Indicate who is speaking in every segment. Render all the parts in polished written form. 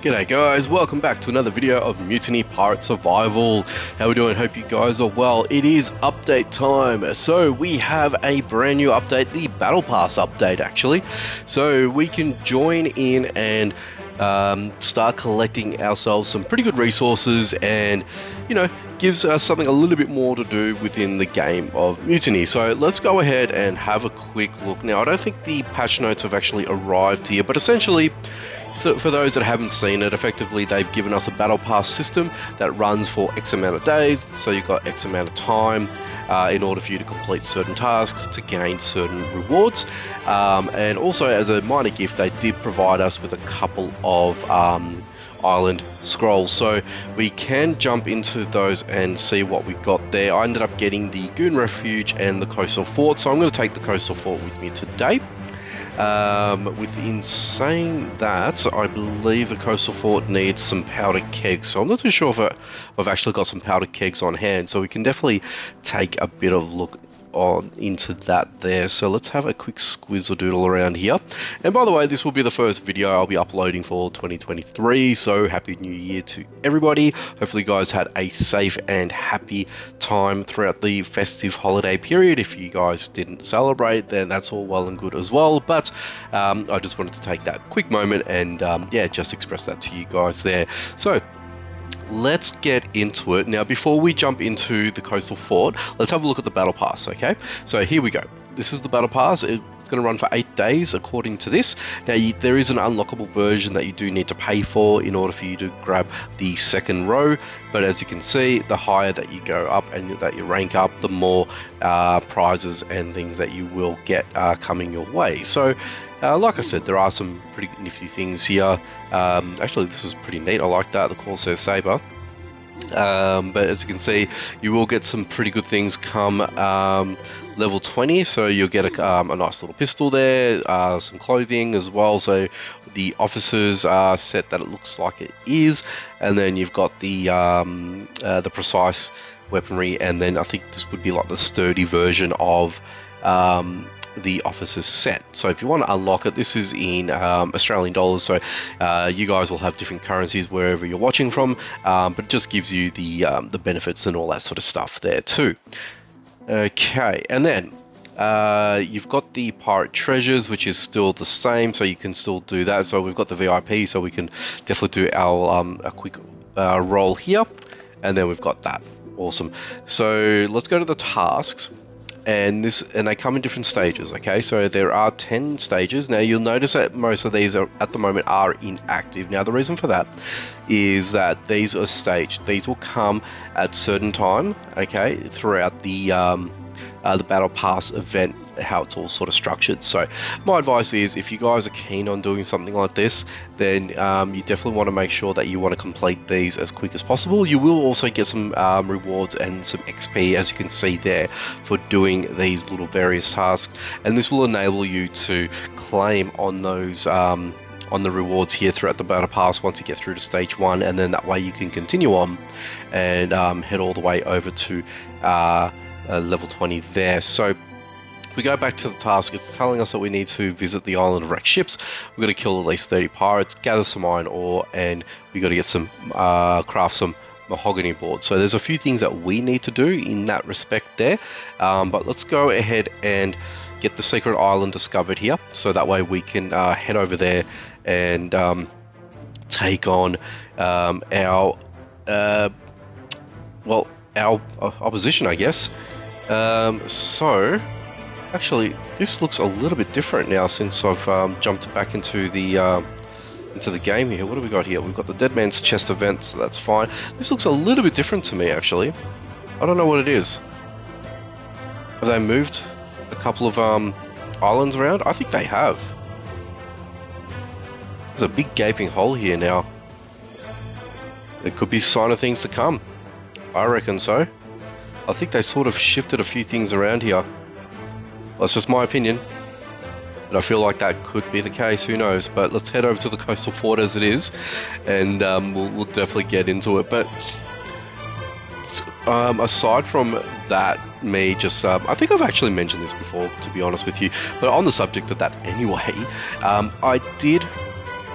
Speaker 1: G'day guys, welcome back to another video of Mutiny Pirate Survival. How we doing? Hope you guys are well. It is update time. So we have a brand new update, the Battle Pass update actually. So we can join in and start collecting ourselves some pretty good resources and, you know, gives us something a little bit more to do within the game of Mutiny. So let's go ahead and have a quick look. Now, I don't think the patch notes have actually arrived here, but essentially, for those that haven't seen it, effectively they've given us a Battle Pass system that runs for X amount of days, so you've got X amount of time in order for you to complete certain tasks to gain certain rewards. And also, as a minor gift, they did provide us with a couple of island scrolls, so we can jump into those and see what we got there. I ended up getting the Goon Refuge and the Coastal Fort, so I'm going to take the Coastal Fort with me today. In saying that, I believe the Coastal Fort needs some powder kegs, so I'm not too sure if I've actually got some powder kegs on hand, so we can definitely take a bit of look into that there. So let's have a quick squizzle doodle around here. And by the way, this will be the first video I'll be uploading for 2023, so happy new year to everybody. Hopefully you guys had a safe and happy time throughout the festive holiday period. If you guys didn't celebrate, then that's all well and good as well, but I just wanted to take that quick moment and yeah, just express that to you guys there. So let's get into it. Now, before we jump into the Coastal Fort, let's have a look at the Battle Pass, okay? So here we go. This is the Battle Pass. It's going to run for 8 days according to this. Now, there is an unlockable version that you do need to pay for in order for you to grab the second row, but as you can see, the higher that you go up and that you rank up, the more prizes and things that you will get coming your way. So like I said, there are some pretty nifty things here. Actually, this is pretty neat. I like that, the Corsair Saber. But as you can see, you will get some pretty good things come level 20. So you'll get a nice little pistol there, some clothing as well. So the officers set that it looks like it is, and then you've got the precise weaponry, and then I think this would be like the sturdy version of the officer's set. So if you want to unlock it, this is in Australian dollars, so you guys will have different currencies wherever you're watching from, but it just gives you the benefits and all that sort of stuff there too. Okay, and then you've got the pirate treasures, which is still the same, so you can still do that. So we've got the VIP, so we can definitely do our a quick roll here, and then we've got that. Awesome. So let's go to the tasks. And they come in different stages, okay? So there are 10 stages. Now you'll notice that most of these are at the moment are inactive. Now the reason for that is that these are staged. These will come at certain time, okay, throughout the Battle Pass event, how it's all sort of structured. So my advice is, if you guys are keen on doing something like this, then you definitely want to make sure that you want to complete these as quick as possible. You will also get some rewards and some XP, as you can see there, for doing these little various tasks, and this will enable you to claim on those on the rewards here throughout the Battle Pass once you get through to stage 1, and then that way you can continue on and head all the way over to level 20 there. So we go back to the task. It's telling us that we need to visit the island of wrecked ships. We've got to kill at least 30 pirates, gather some iron ore, and we got to get some craft some mahogany boards. So there's a few things that we need to do in that respect there, but let's go ahead and get the secret island discovered here, so that way we can head over there and take on our opposition, I guess. So actually, this looks a little bit different now since I've jumped back into the game here. What do we got here? We've got the Dead Man's Chest event, so that's fine. This looks a little bit different to me, actually. I don't know what it is. Have they moved a couple of islands around? I think they have. There's a big gaping hole here now. It could be a sign of things to come. I reckon so. I think they sort of shifted a few things around here. That's just my opinion, but I feel like that could be the case. Who knows? But let's head over to the Coastal Fort as it is, and we'll definitely get into it. But aside from that, me just I think I've actually mentioned this before, to be honest with you, but on the subject of that anyway, I did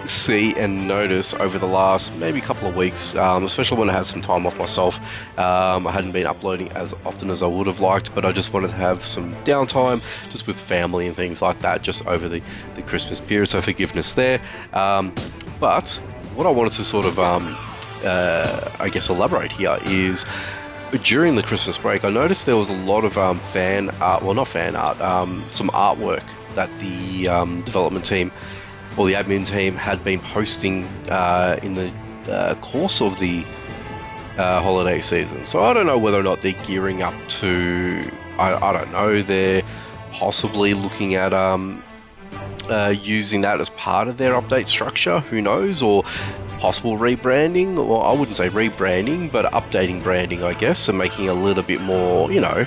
Speaker 1: see and notice over the last maybe couple of weeks, especially when I had some time off myself. I hadn't been uploading as often as I would have liked, but I just wanted to have some downtime just with family and things like that just over the Christmas period, so forgiveness there. But what I wanted to sort of I guess elaborate here is during the Christmas break I noticed there was a lot of fan art, well not fan art, some artwork that the development team or the admin team had been posting in the course of the holiday season. So I don't know whether or not they're gearing up to, I don't know, they're possibly looking at using that as part of their update structure, who knows, or possible rebranding, or I wouldn't say rebranding, but updating branding, I guess, and making it a little bit more, you know,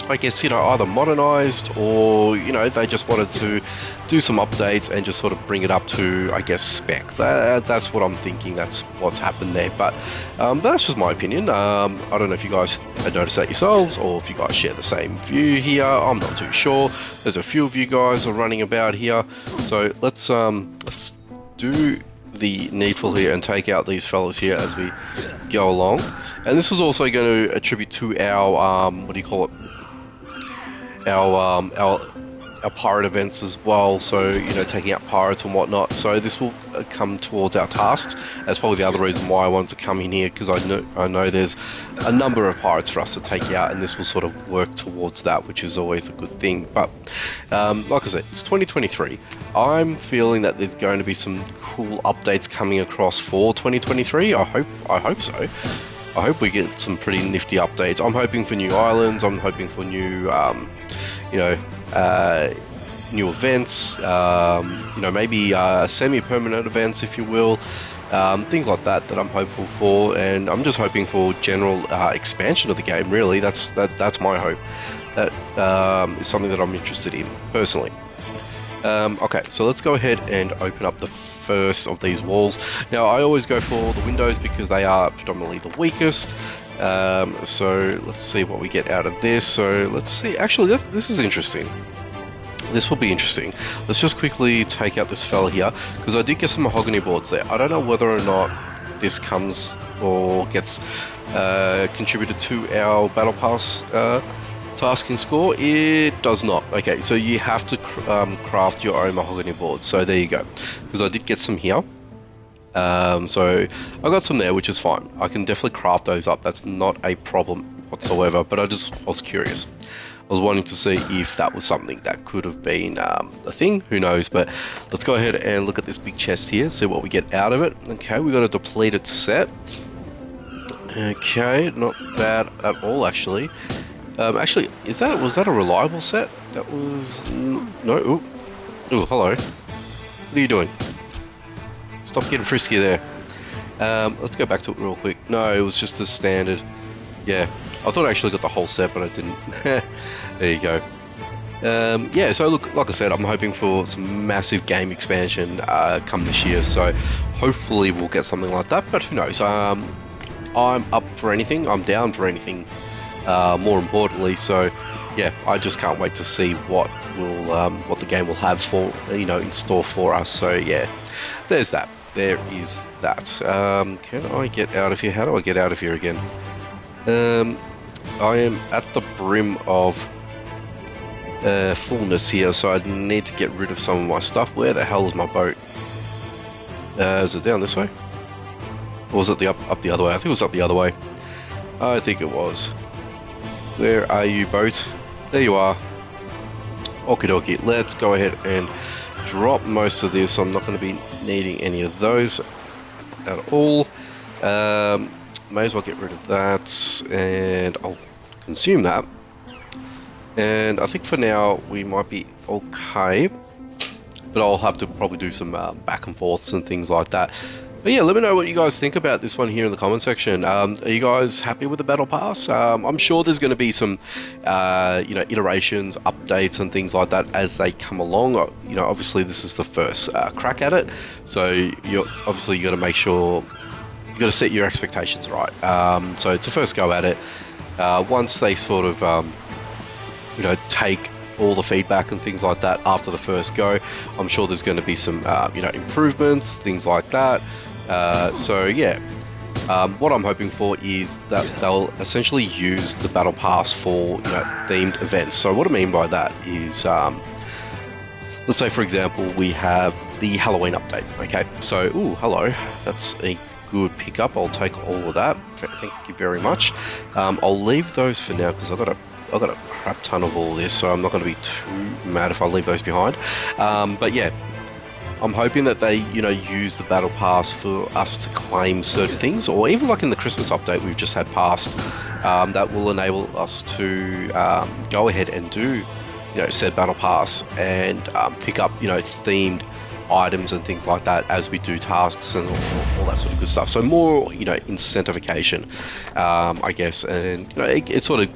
Speaker 1: I guess, you know, either modernized or, you know, they just wanted to do some updates and just sort of bring it up to, I guess, spec. That's what I'm thinking. That's what's happened there. But that's just my opinion. I don't know if you guys had noticed that yourselves or if you guys share the same view here. I'm not too sure. There's a few of you guys are running about here. So let's do the needful here and take out these fellas here as we go along. And this is also going to attribute to our, what do you call it? Our pirate events as well, so, you know, taking out pirates and whatnot. So this will come towards our tasks. That's probably the other reason why I wanted to come in here, because I know there's a number of pirates for us to take out, and this will sort of work towards that, which is always a good thing. But like I said, it's 2023. I'm feeling that there's going to be some cool updates coming across for 2023. I hope so. I hope we get some pretty nifty updates. I'm hoping for new islands. I'm hoping for new, you know, new events. You know, maybe semi-permanent events, if you will. Things like that I'm hopeful for, and I'm just hoping for general expansion of the game. Really, that's my hope. That is something that I'm interested in personally. Okay, so let's go ahead and open up the first of these walls. Now I always go for the windows because they are predominantly the weakest. So let's see what we get out of this. So let's see, actually this is interesting. This will be interesting. Let's just quickly take out this fella here, because I did get some mahogany boards there. I don't know whether or not this comes or gets contributed to our battle pass tasking score. It does not. Okay, so you have to craft your own mahogany board. So there you go, because I did get some here. So I got some there, which is fine. I can definitely craft those up. That's not a problem whatsoever, but I was curious. I was wanting to see if that was something that could have been a thing. Who knows? But let's go ahead and look at this big chest here, see what we get out of it. Okay, we got a depleted set. Okay, not bad at all, actually. Actually, was that a reliable set? That was no. Ooh, hello. What are you doing? Stop getting frisky there. Let's go back to it real quick. No, it was just a standard. Yeah, I thought I actually got the whole set, but I didn't. There you go. Yeah, so look, like I said, I'm hoping for some massive game expansion come this year. So hopefully we'll get something like that. But who knows? I'm up for anything. I'm down for anything. More importantly, so yeah, I just can't wait to see what the game will have for, you know, in store for us. So yeah, there's that. There is that. Can I get out of here? How do I get out of here again? I am at the brim of fullness here, so I need to get rid of some of my stuff. Where the hell is my boat? Is it down this way? Or was it up the other way? I think it was up the other way. I think it was. Where are you, boat? There you are. Okie dokie, let's go ahead and drop most of this. I'm not going to be needing any of those at all. May as well get rid of that, and I'll consume that. And I think for now we might be okay, but I'll have to probably do some back and forths and things like that. But yeah, let me know what you guys think about this one here in the comment section. Are you guys happy with the Battle Pass? I'm sure there's going to be some, you know, iterations, updates, and things like that as they come along. You know, obviously this is the first crack at it, so you got to make sure you got to set your expectations right. So it's a first go at it. Once they sort of, you know, take all the feedback and things like that after the first go. I'm sure there's going to be some improvements, things like that. So yeah, what I'm hoping for is that they'll essentially use the Battle Pass for themed events. So what I mean by that is, let's say for example we have the Halloween update. Okay, so hello, that's a good pickup. I'll take all of that. Thank you very much. I'll leave those for now because I've got a crap ton of all this, so I'm not going to be too mad if I leave those behind. But yeah, I'm hoping that they use the Battle Pass for us to claim certain things, or even like in the Christmas update we've just had passed, that will enable us to go ahead and do said Battle Pass and pick up themed items and things like that as we do tasks and all that sort of good stuff. So more incentivification, I guess, and it sort of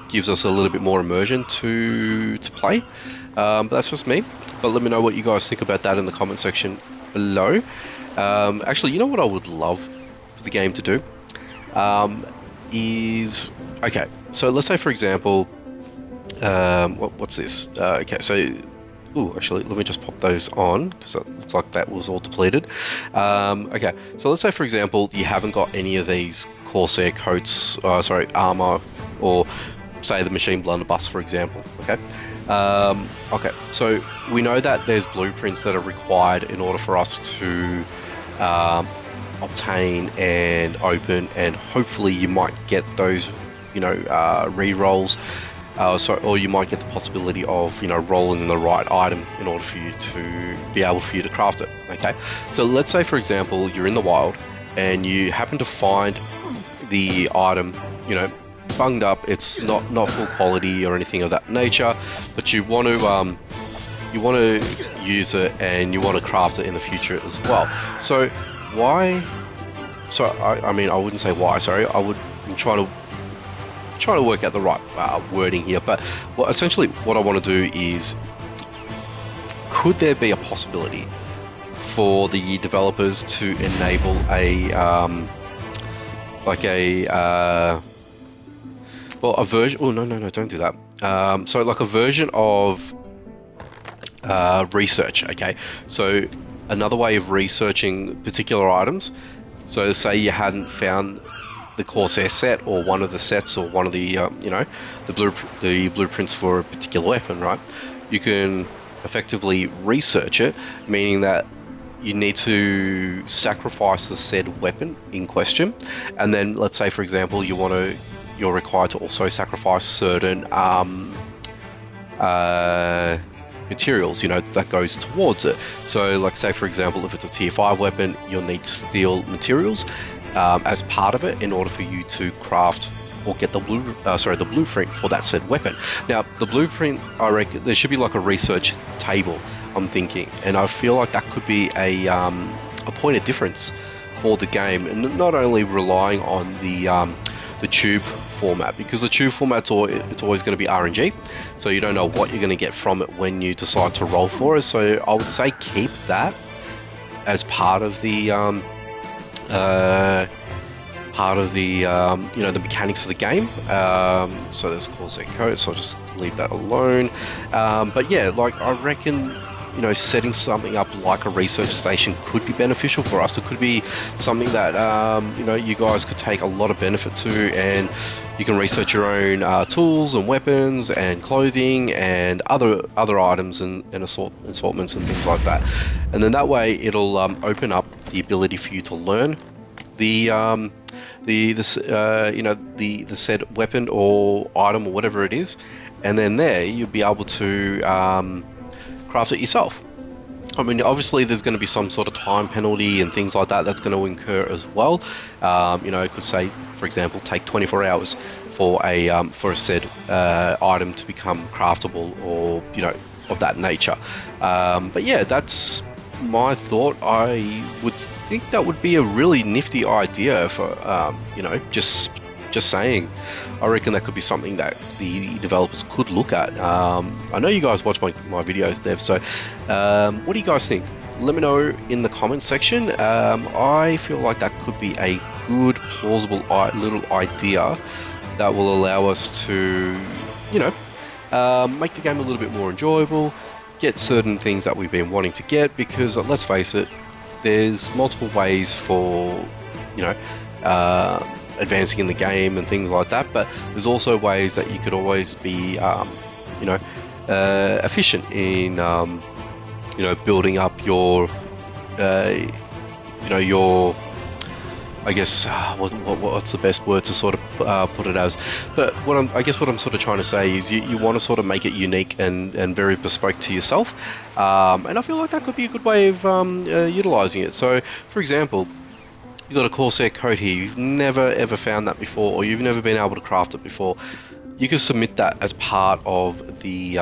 Speaker 1: gives us a little bit more immersion to play. But that's just me. But let me know what you guys think about that in the comment section below. Actually, you know what I would love for the game to do is, okay, so let's say for example, what's this? Okay, so actually, let me just pop those on because it looks like that was all depleted. Okay, so let's say for example you haven't got any of these Corsair coats, armor, or say the machine blunderbuss, for example. Okay, okay, so we know that there's blueprints that are required in order for us to obtain and open, and hopefully you might get those re-rolls. Or you might get the possibility of rolling the right item in order for you to craft it. Okay, so let's say for example you're in the wild and you happen to find the item bunged up. It's not full quality or anything of that nature, but you want to use it and you want to craft it in the future as well. So why? So I mean I wouldn't say why. Sorry, I'm trying to work out the right wording here, but essentially what I want to do is, could there be a possibility for the developers to enable a a version? Oh no, don't do that. So like a version of research. Okay, so another way of researching particular items. So say you hadn't found the Corsair set, or one of the sets, or one of the the blueprints for a particular weapon, right? You can effectively research it, meaning that you need to sacrifice the said weapon in question, and then let's say for example you're required to also sacrifice certain materials that goes towards it. So like say for example if it's a tier 5 weapon, you'll need to steal materials as part of it in order for you to craft or get the blueprint for that said weapon. Now the blueprint, I reckon there should be like a research table, I'm thinking, and I feel like that could be a point of difference for the game, and not only relying on the tube format, because the tube format's it's always going to be RNG, so you don't know what you're going to get from it when you decide to roll for it. So I would say keep that as part of the the mechanics of the game. So there's Corsair code, so I'll just leave that alone. But yeah, like I reckon setting something up like a research station could be beneficial for us. It could be something that you guys could take a lot of benefit to, and you can research your own tools and weapons and clothing and other items and assortments and things like that. And then that way it'll open up the ability for you to learn the said weapon or item or whatever it is, and then there you'll be able to craft it yourself. I mean, obviously there's going to be some sort of time penalty and things like that that's going to incur as well. It could say, for example, take 24 hours for a said item to become craftable, or of that nature. But yeah, that's my thought. I would think that would be a really nifty idea for just saying. I reckon that could be something that the developers could look at. I know you guys watch my videos, Dev, so what do you guys think? Let me know in the comment section. I feel like that could be a good, plausible little idea that will allow us to make the game a little bit more enjoyable, get certain things that we've been wanting to get, because let's face it, there's multiple ways for, you know, advancing in the game and things like that, but there's also ways that you could always be, you know, efficient in, you know, building up your, you know, your, I guess, what's the best word to sort of put it as? But I guess what I'm sort of trying to say is you want to sort of make it unique and very bespoke to yourself, and I feel like that could be a good way of utilizing it. So, for example, you've got a Corsair coat here, you've never ever found that before, or you've never been able to craft it before. You can submit that as part of the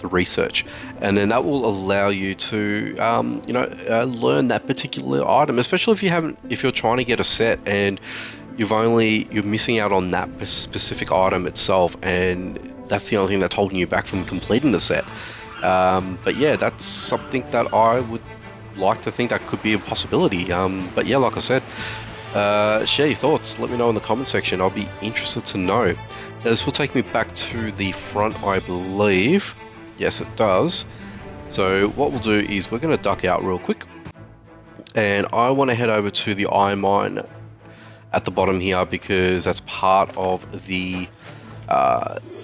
Speaker 1: research, and then that will allow you to you know, learn that particular item, especially if you're trying to get a set and you're missing out on that specific item itself, and that's the only thing that's holding you back from completing the set. But yeah, that's something that I would like to think that could be a possibility. But yeah, like I said, share your thoughts, let me know in the comment section. I'll be interested to know. Now, this will take me back to the front, I believe. Yes, it does. So what we'll do is we're going to duck out real quick, and I want to head over to the iron mine at the bottom here, because that's part of the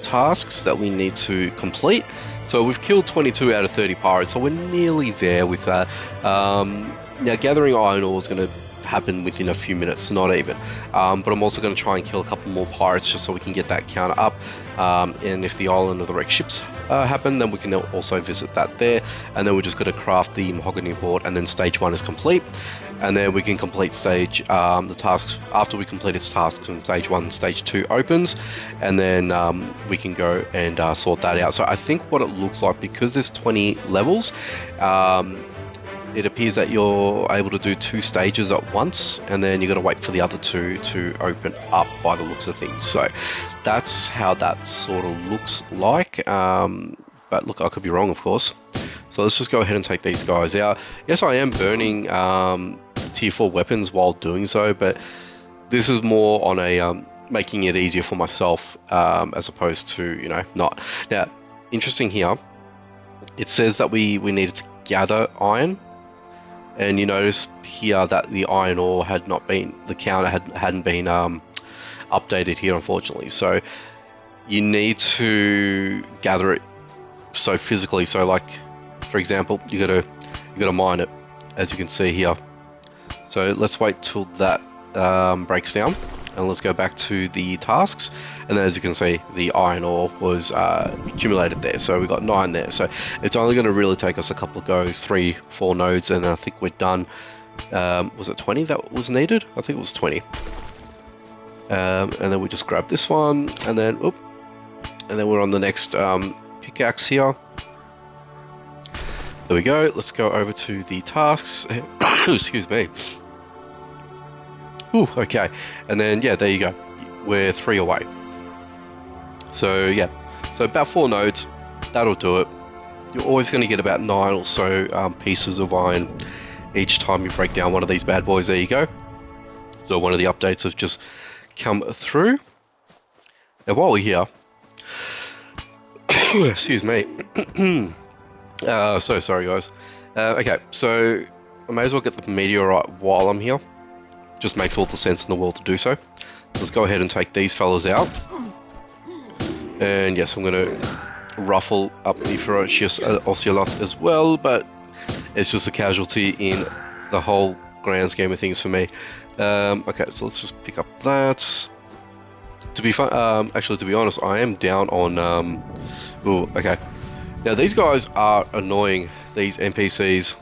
Speaker 1: tasks that we need to complete. So we've killed 22 out of 30 pirates, so we're nearly there with that. Now, gathering iron ore is going to happen within a few minutes, not even. But I'm also going to try and kill a couple more pirates just so we can get that counter up. And if the island of the wrecked ships happen, then we can also visit that there. And then we're just going to craft the mahogany board, and then stage 1 is complete. And then we can complete the tasks. After we complete its tasks from stage 1, stage 2 opens, and then we can go and sort that out. So I think what it looks like, because there's 20 levels, it appears that you're able to do 2 stages at once, and then you got to wait for the other 2 to open up by the looks of things. So that's how that sort of looks like. But look, I could be wrong, of course. So let's just go ahead and take these guys out. Yes, I am burning tier 4 weapons while doing so, but this is more on a making it easier for myself, as opposed to, you know, not. Now, interesting here, it says that we needed to gather iron. And you notice here that the iron ore had not been, the counter hadn't been updated here, unfortunately. So you need to gather it so physically. So, like, for example, you gotta mine it, as you can see here. So let's wait till that breaks down, and let's go back to the tasks. And then, as you can see, the iron ore was accumulated there, so we got 9 there. So it's only going to really take us a couple of goes, 3-4 nodes, and I think we're done. Was it 20 that was needed? I think it was 20. And then we just grab this one, and then we're on the next pickaxe here. There we go. Let's go over to the tasks. Excuse me. Ooh, okay. And then, yeah, there you go. We're 3 away. So yeah, so about 4 nodes, that'll do it. You're always going to get about 9 or so pieces of iron each time you break down one of these bad boys. There you go. So one of the updates have just come through. And while we're here, excuse me. So sorry, guys. Okay, so I may as well get the meteorite while I'm here. Just makes all the sense in the world to do so. Let's go ahead and take these fellas out. And yes, I'm going to ruffle up the ferocious ocelot as well, but it's just a casualty in the whole grand scheme of things for me. Okay, so let's just pick up that. To be actually, to be honest, I am down on. Ooh, okay. Now these guys are annoying. These NPCs.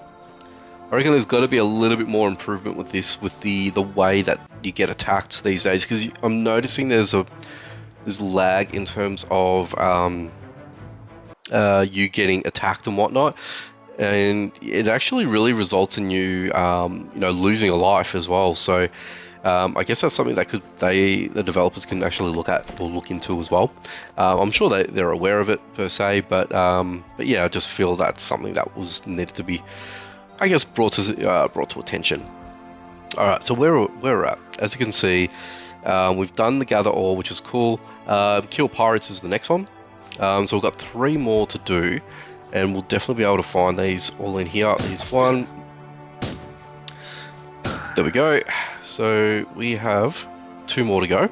Speaker 1: I reckon there's got to be a little bit more improvement with this, with the way that you get attacked these days, because I'm noticing there's lag in terms of you getting attacked and whatnot, and it actually really results in you you know, losing a life as well. So I guess that's something that the developers can actually look at or look into as well. I'm sure they're aware of it per se, but yeah, I just feel that's something that was needed to be, I guess, brought to attention. All right, so where we're at, as you can see, we've done the gather ore, which is cool. Kill pirates is the next one. So we've got 3 more to do, and we'll definitely be able to find these all in here. There's one. There we go. So we have 2 more to go.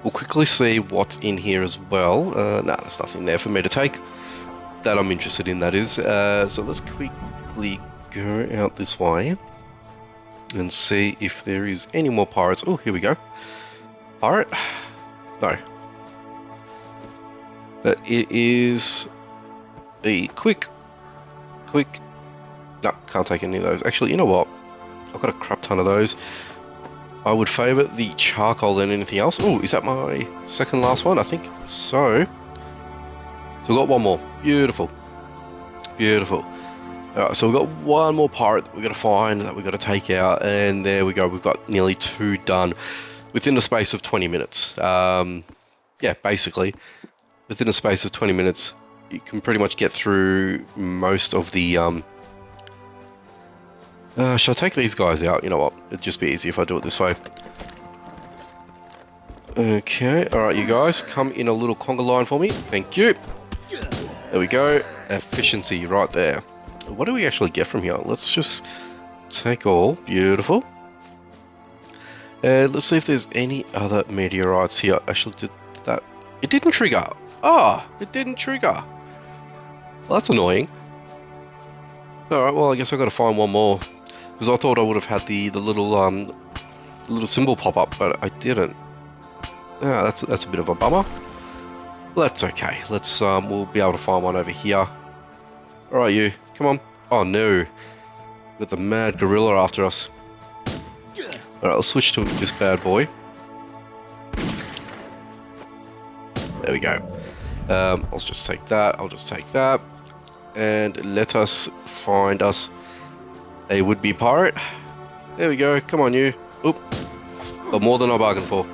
Speaker 1: We'll quickly see what's in here as well. Nah, there's nothing there for me to take that I'm interested in, that is. So let's quickly go out this way and see if there is any more pirates. Oh, here we go. Pirate? No. But it is the quick. No, can't take any of those. Actually, you know what? I've got a crap ton of those. I would favour the charcoal than anything else. Oh, is that my second last one? I think so. So we've got one more. Beautiful. Beautiful. Alright, so we've got one more pirate that we've got to find, that we've got to take out, and there we go. We've got nearly 2 done within the space of 20 minutes. Yeah, basically, within a space of 20 minutes, you can pretty much get through most of the... shall I take these guys out? You know what? It'd just be easy if I do it this way. Okay, alright, you guys, come in a little conga line for me. Thank you. There we go. Efficiency right there. What do we actually get from here? Let's just take all. Beautiful. And let's see if there's any other meteorites here. Actually, did that... It didn't trigger. Ah, it didn't trigger. Well, that's annoying. Alright, well, I guess I've got to find one more. Because I thought I would have had the little symbol pop up, but I didn't. Ah, that's a bit of a bummer. That's okay. Let's we'll be able to find one over here. Alright, you. Come on. Oh no. We've got the mad gorilla after us. Alright, I'll switch to this bad boy. There we go. I'll just take that. I'll just take that. And let us find us a would-be pirate. There we go. Come on, you. Oop. Got more than I bargained for.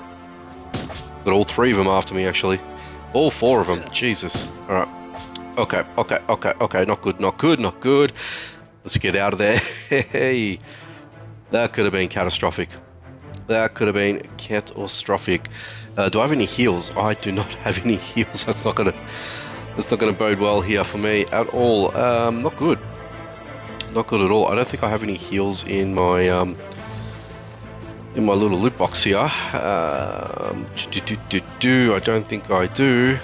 Speaker 1: Got all 3 of them after me, actually. All 4 of them. Jesus. Alright. Okay. Not good, not good, not good. Let's get out of there. Hey. That could have been catastrophic. That could have been catastrophic. Do I have any heals? I do not have any heals. That's not gonna bode well here for me at all. Not good. Not good at all. I don't think I have any heals in my little loot box here. I don't think I do.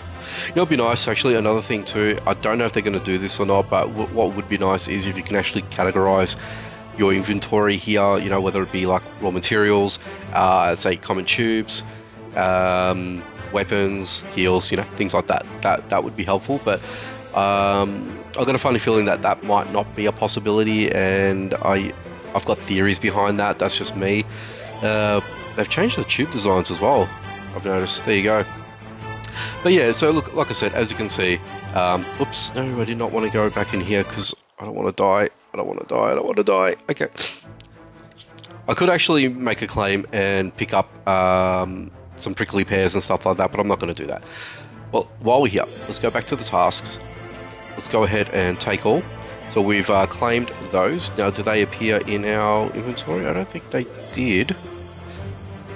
Speaker 1: You know, it'd be nice, actually, another thing too, I don't know if they're going to do this or not, but what would be nice is if you can actually categorize your inventory here, you know, whether it be like raw materials, say common tubes, weapons, heals, you know, things like that. That would be helpful, but I've got a funny feeling that might not be a possibility, and I've got theories behind that. That's just me. They've changed the tube designs as well, I've noticed. There you go. But yeah, so look, like I said, as you can see, oops, no, I did not want to go back in here because I don't want to die. I don't want to die. I don't want to die. Okay. I could actually make a claim and pick up some prickly pears and stuff like that, but I'm not going to do that. Well, while we're here, let's go back to the tasks. Let's go ahead and take all. So we've claimed those. Now, do they appear in our inventory? I don't think they did.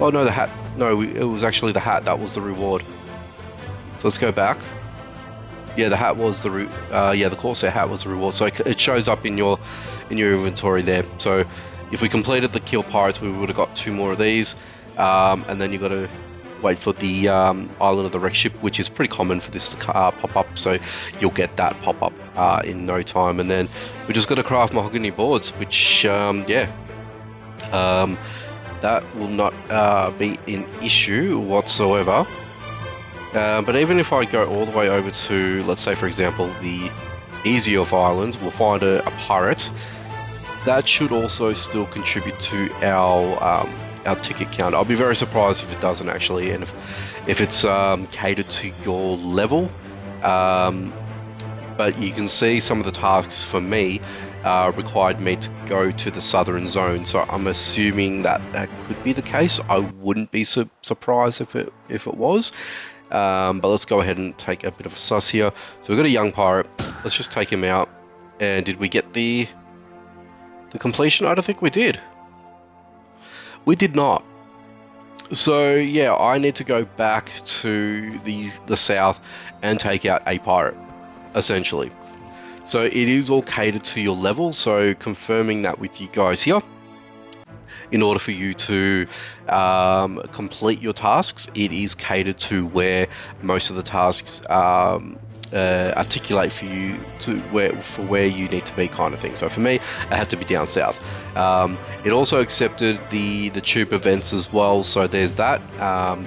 Speaker 1: Oh, no, the hat. No, it was actually the hat. That was the reward. So let's go back. Yeah, the hat was the the Corsair hat was the reward. So it shows up in your inventory there. So if we completed the kill pirates, we would have got 2 more of these. And then you got to wait for the Island of the Wreck Ship, which is pretty common for this to pop up. So you'll get that pop up in no time. And then we just got to craft mahogany boards, which that will not be an issue whatsoever. But even if I go all the way over to, let's say for example, the easier of islands, we'll find a pirate. That should also still contribute to our ticket count. I'll be very surprised if it doesn't actually, and if it's catered to your level. But you can see some of the tasks for me required me to go to the southern zone, so I'm assuming that could be the case. I wouldn't be surprised if it was. But let's go ahead and take a bit of a suss here. So we've got a young pirate. Let's just take him out. And did we get the completion? I don't think we did. We did not. So yeah, I need to go back to the south and take out a pirate, essentially. So it is all catered to your level, so confirming that with you guys here. In order for you to complete your tasks, it is catered to where most of the tasks articulate for you to where you need to be, kind of thing. So for me, it had to be down south. It also accepted the tube events as well, so there's that.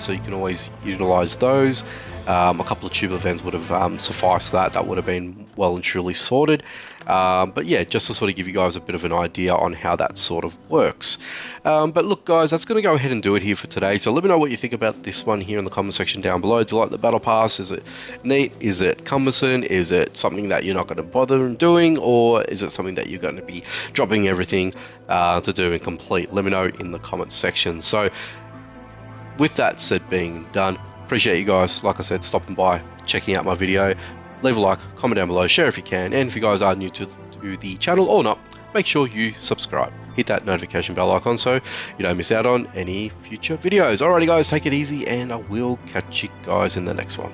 Speaker 1: So you can always utilize those. A couple of tube events would have sufficed that would have been well and truly sorted. But yeah, just to sort of give you guys a bit of an idea on how that sort of works. But look guys, that's going to go ahead and do it here for today. So let me know what you think about this one here in the comment section down below. Do you like the Battle Pass? Is it neat? Is it cumbersome? Is it something that you're not going to bother doing? Or is it something that you're going to be dropping everything to do and complete? Let me know in the comment section. So with that said being done, appreciate you guys, like I said, stopping by, checking out my video. Leave a like, comment down below, share if you can, and if you guys are new to the channel or not, make sure you subscribe. Hit that notification bell icon so you don't miss out on any future videos. Alrighty guys, take it easy, and I will catch you guys in the next one.